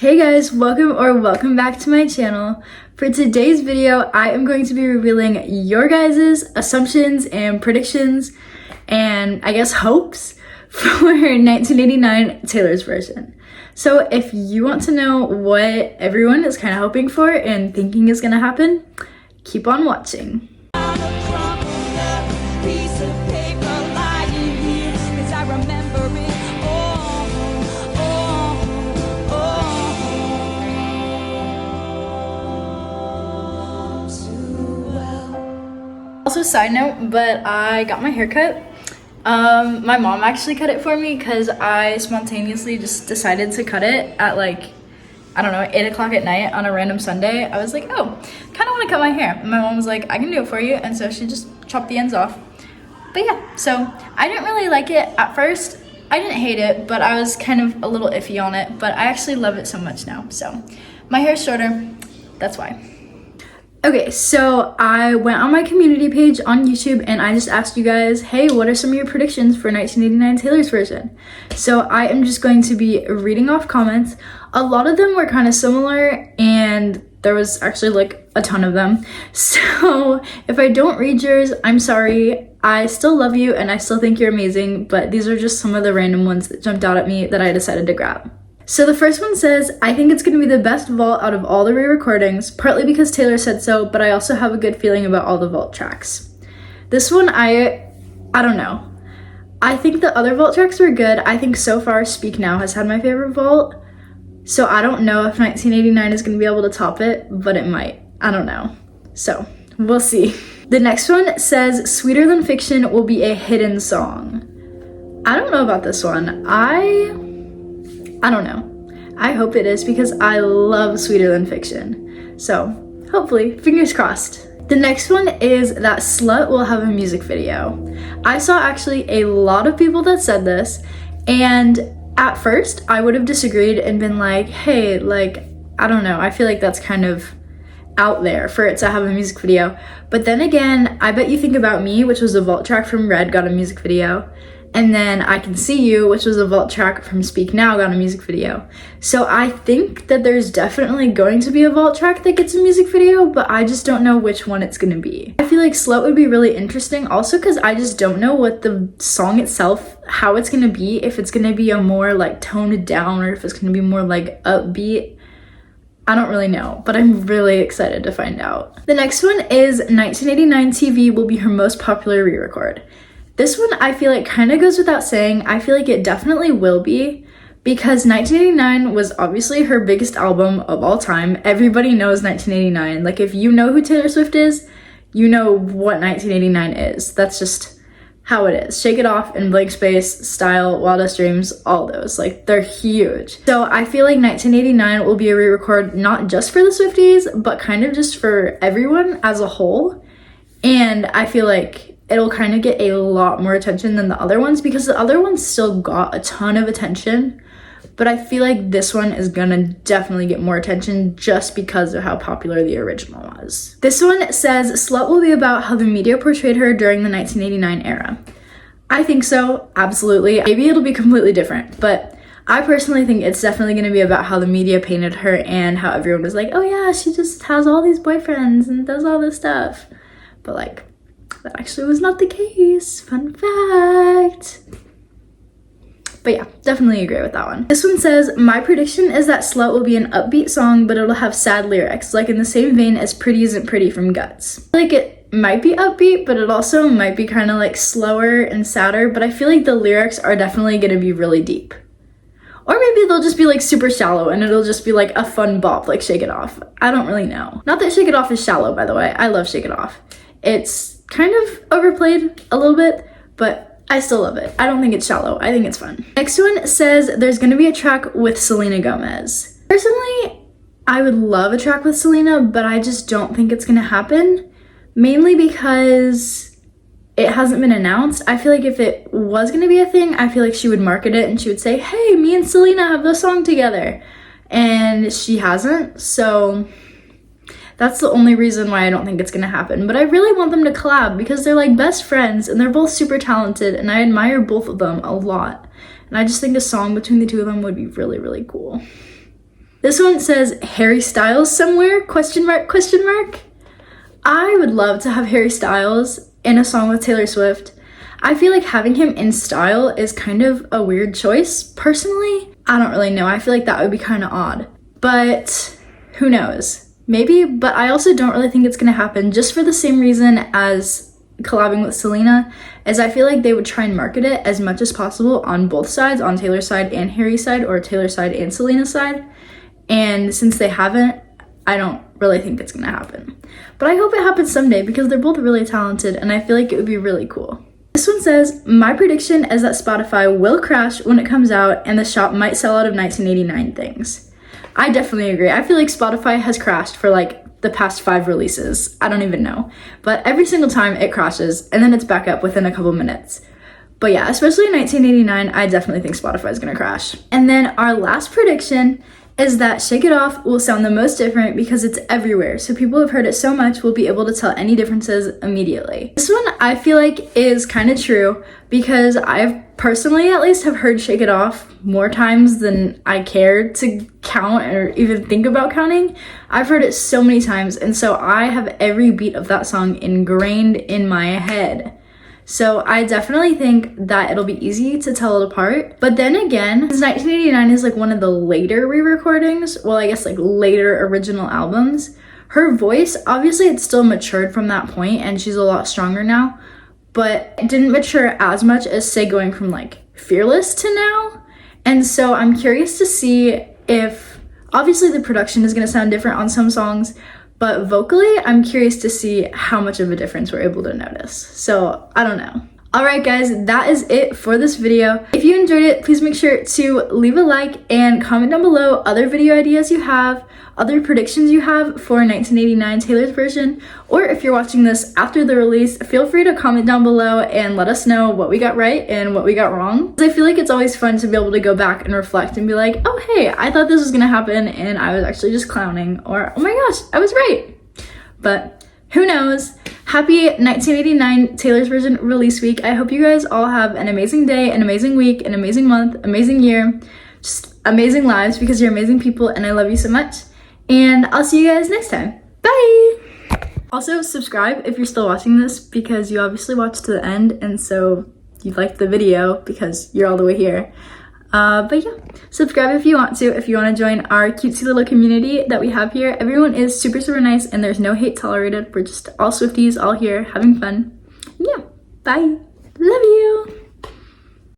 Hey guys, welcome back to my channel. For today's video, I am going to be revealing your guys' assumptions and predictions and I guess hopes for 1989 Taylor's version. So if you want to know what everyone is kind of hoping for and thinking is going to happen, keep on watching. Also, side note, but I got my hair cut. My mom actually cut it for me because I spontaneously just decided to cut it at like, I don't know, 8 o'clock at night on a random Sunday. I was like, oh, kind of want to cut my hair. And my mom was like, I can do it for you. And so she just chopped the ends off. But yeah, so I didn't really like it at first. I didn't hate it, but I was kind of a little iffy on it. But I actually love it so much now. So my hair's shorter, that's why. Okay, so I went on my community page on YouTube and I just asked you guys, hey, what are some of your predictions for 1989 Taylor's version? So I am just going to be reading off comments. A lot of them were kind of similar and there was actually like a ton of them. So if I don't read yours, I'm sorry. I still love you and I still think you're amazing, but these are just some of the random ones that jumped out at me that I decided to grab. So the first one says, I think it's going to be the best vault out of all the re-recordings, partly because Taylor said so, but I also have a good feeling about all the vault tracks. This one, I don't know. I think the other vault tracks were good. I think so far Speak Now has had my favorite vault. So I don't know if 1989 is going to be able to top it, but it might. I don't know. So we'll see. The next one says, Sweeter Than Fiction will be a hidden song. I don't know about this one. I don't know. I hope it is because I love Sweeter Than Fiction. So hopefully, fingers crossed. The next one is that Slut will have a music video. I saw actually a lot of people that said this, and at first I would have disagreed and been like, hey, like, I don't know. I feel like that's kind of out there for it to have a music video. But then again, I Bet You Think About Me, which was a vault track from Red, got a music video. And then I Can See You, which was a vault track from Speak Now, got a music video. So I think that there's definitely going to be a vault track that gets a music video, but I just don't know which one it's gonna be. I feel like Slut would be really interesting also because I just don't know what the song itself, how it's gonna be, if it's gonna be a more like toned down or if it's gonna be more like upbeat. I don't really know, but I'm really excited to find out. The next one is 1989 TV will be her most popular re-record. This one I feel like kind of goes without saying. I feel like it definitely will be because 1989 was obviously her biggest album of all time. Everybody knows 1989. Like if you know who Taylor Swift is, you know what 1989 is. That's just how it is. Shake It Off and Blank Space, Style, Wildest Dreams, all those. Like they're huge. So I feel like 1989 will be a re-record not just for the Swifties, but kind of just for everyone as a whole. And I feel like it'll kind of get a lot more attention than the other ones because the other ones still got a ton of attention, but I feel like this one is gonna definitely get more attention just because of how popular the original was. This one says Slut will be about how the media portrayed her during the 1989 era. I think so, absolutely. Maybe it'll be completely different, but I personally think it's definitely gonna be about how the media painted her and how everyone was like, oh yeah, she just has all these boyfriends and does all this stuff. But like, that actually was not the case. Fun fact. But yeah, definitely agree with that one. This one says, my prediction is that Slut will be an upbeat song, but it'll have sad lyrics, like in the same vein as Pretty Isn't Pretty from Guts. Like it might be upbeat, but it also might be kind of like slower and sadder, but I feel like the lyrics are definitely gonna be really deep. Or maybe they'll just be like super shallow and it'll just be like a fun bop, like Shake It Off. I don't really know. Not that Shake It Off is shallow, by the way. I love Shake It Off. It's kind of overplayed a little bit, but I still love it. I don't think it's shallow. I think it's fun. Next one says there's gonna be a track with Selena Gomez. Personally, I would love a track with Selena, but I just don't think it's gonna happen, mainly because it hasn't been announced. I feel like if it was gonna be a thing, I feel like she would market it and she would say, hey, me and Selena have the song together. And she hasn't, so that's the only reason why I don't think it's gonna happen. But I really want them to collab because they're like best friends and they're both super talented and I admire both of them a lot. And I just think a song between the two of them would be really, really cool. This one says Harry Styles somewhere, question mark, question mark. I would love to have Harry Styles in a song with Taylor Swift. I feel like having him in style is kind of a weird choice. Personally, I don't really know. I feel like that would be kind of odd, but who knows? Maybe, but I also don't really think it's gonna happen just for the same reason as collabing with Selena, as I feel like they would try and market it as much as possible on both sides, on Taylor's side and Harry's side, or Taylor's side and Selena's side. And since they haven't, I don't really think it's gonna happen. But I hope it happens someday because they're both really talented and I feel like it would be really cool. This one says, my prediction is that Spotify will crash when it comes out and the shop might sell out of 1989 things. I definitely agree. I feel like Spotify has crashed for like the past 5 releases. I don't even know. But every single time it crashes and then it's back up within a couple minutes. But yeah, especially in 1989, I definitely think Spotify is gonna crash. And then our last prediction is that Shake It Off will sound the most different because it's everywhere. So people have heard it so much, we'll be able to tell any differences immediately. This one I feel like is kind of true because I've personally at least have heard Shake It Off more times than I care to count or even think about counting. I've heard it so many times and so I have every beat of that song ingrained in my head. So I definitely think that it'll be easy to tell it apart. But then again, since 1989 is like one of the later re-recordings, well, I guess like later original albums, her voice, obviously it's still matured from that point and she's a lot stronger now, but it didn't mature as much as say going from like Fearless to now. And so I'm curious to see if, obviously the production is gonna sound different on some songs, but vocally, I'm curious to see how much of a difference we're able to notice. So I don't know. All right, guys, that is it for this video. If you enjoyed it, please make sure to leave a like and comment down below other video ideas you have, other predictions you have for 1989 Taylor's version, or if you're watching this after the release, feel free to comment down below and let us know what we got right and what we got wrong. I feel like it's always fun to be able to go back and reflect and be like, oh hey, I thought this was gonna happen and I was actually just clowning, or oh my gosh, I was right. But who knows? Happy 1989 Taylor's version release week. I hope you guys all have an amazing day, an amazing week, an amazing month, amazing year, just amazing lives because you're amazing people and I love you so much. And I'll see you guys next time. Bye! Also, subscribe if you're still watching this because you obviously watched to the end and so you liked the video because you're all the way here. But yeah, subscribe if you want to join our cutesy little community that we have here. Everyone is super, super nice and there's no hate tolerated. We're just all Swifties all here having fun. Yeah, bye. Love you.